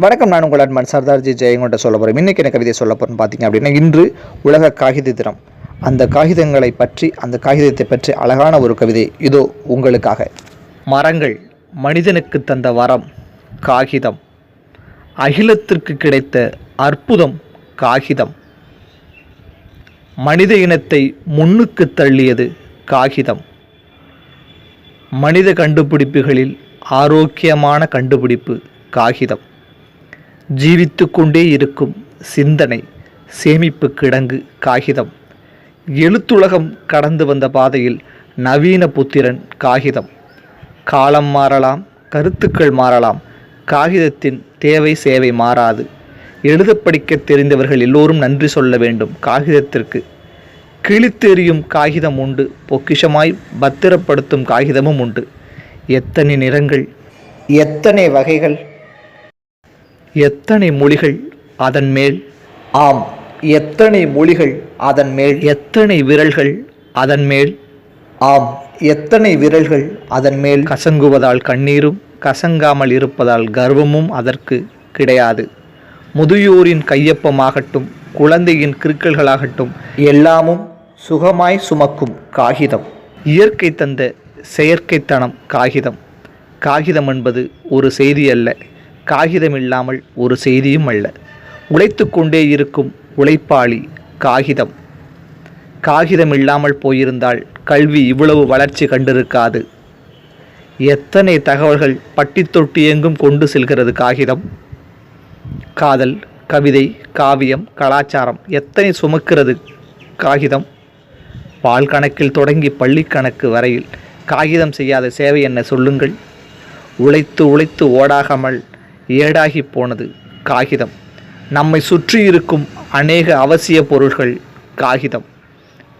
வணக்கம். நான் உங்கள் அட்மான் சர்தார்ஜி ஜெயங்கொண்ட சொல்ல போகிறேன். இன்றைக்கி என்ன கவிதை சொல்ல போகிறேன்னு பார்த்தீங்க அப்படின்னா, இன்று உலக காகித தினம். அந்த காகிதங்களை பற்றி, அந்த காகிதத்தை பற்றி அழகான ஒரு கவிதை இதோ உங்களுக்காக. மரங்கள் மனிதனுக்கு தந்த வரம் காகிதம், அகிலத்திற்கு கிடைத்த அற்புதம் காகிதம், மனித இனத்தை முன்னுக்கு தள்ளியது காகிதம். மனித கண்டுபிடிப்புகளில் ஆரோக்கியமான கண்டுபிடிப்பு காகிதம். ஜீவித்து கொண்டே இருக்கும் சிந்தனை சேமிப்பு கிடங்கு காகிதம். எழுத்துலகம் கடந்து வந்த பாதையில் நவீன புத்திரன் காகிதம். காலம் மாறலாம், கருத்துக்கள் மாறலாம், காகிதத்தின் தேவை சேவை மாறாது. எழுத படிக்க தெரிந்தவர்கள் எல்லோரும் நன்றி சொல்ல வேண்டும் காகிதத்திற்கு. கிழித்தெறியும் காகிதம் உண்டு, பொக்கிஷமாய் பத்திரப்படுத்தும் காகிதமும் உண்டு. எத்தனை நிறங்கள், எத்தனை வகைகள், எத்தனை மொழிகள் அதன் மேல். ஆம், எத்தனை மொழிகள் அதன் மேல். எத்தனை விரல்கள் அதன் மேல். ஆம், எத்தனை விரல்கள் அதன் மேல். கசங்குவதால் கண்ணீரும், கசங்காமல் இருப்பதால் கர்வமும் அதற்கு கிடையாது. முதியோரின் கையொப்பமாகட்டும், குழந்தையின் கிறுக்கல்களாகட்டும், எல்லாமும் சுகமாய் சுமக்கும் காகிதம். இயற்கை தந்த செயற்கைத்தனம் காகிதம். காகிதம் என்பது ஒரு செய்தி அல்ல, காகிதம் இல்லாமல் ஒரு செய்தியும் அல்ல. உழைத்து கொண்டே இருக்கும் உழைப்பாளி காகிதம். காகிதம் இல்லாமல் போயிருந்தால் கல்வி இவ்வளவு வளர்ச்சி கண்டிருக்காது. எத்தனை தகவல்கள் பட்டி தொட்டி எங்கும் கொண்டு செல்கிறது காகிதம். காதல், கவிதை, காவியம், கலாச்சாரம் எத்தனை சுமக்கிறது காகிதம். பால் கணக்கில் தொடங்கி பள்ளி கணக்கு வரையில் காகிதம் செய்யாத சேவை என்ன சொல்லுங்கள். உழைத்து உழைத்து ஓடாகாமல் ஏடாகி போனது காகிதம். நம்மை சுற்றி இருக்கும் அநேக அவசிய பொருள்கள் காகிதம்.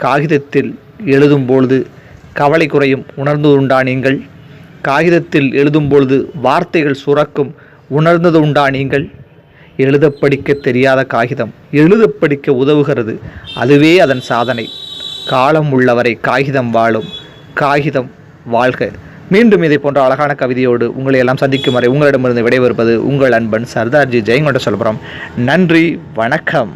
காகிதத்தில் எழுதும்பொழுது கவலை குறையும், உணர்ந்து உண்டா நீங்கள். காகிதத்தில் எழுதும்பொழுது வார்த்தைகள் சுரக்கும், உணர்ந்தது உண்டா நீங்கள். எழுத படிக்க தெரியாத காகிதம் எழுத படிக்க உதவுகிறது, அதுவே அதன் சாதனை. காலம் உள்ளவரை காகிதம் வாழும், காகிதம் வாழ்க. மீண்டும் இதை போன்ற அழகான கவிதையோடு உங்களை எல்லாம் சந்திக்கும் வரை உங்களிடமிருந்து விடைபெறுவது உங்கள் அன்பன் சர்தார்ஜி ஜெயங்கொண்ட சொல்புரம். நன்றி, வணக்கம்.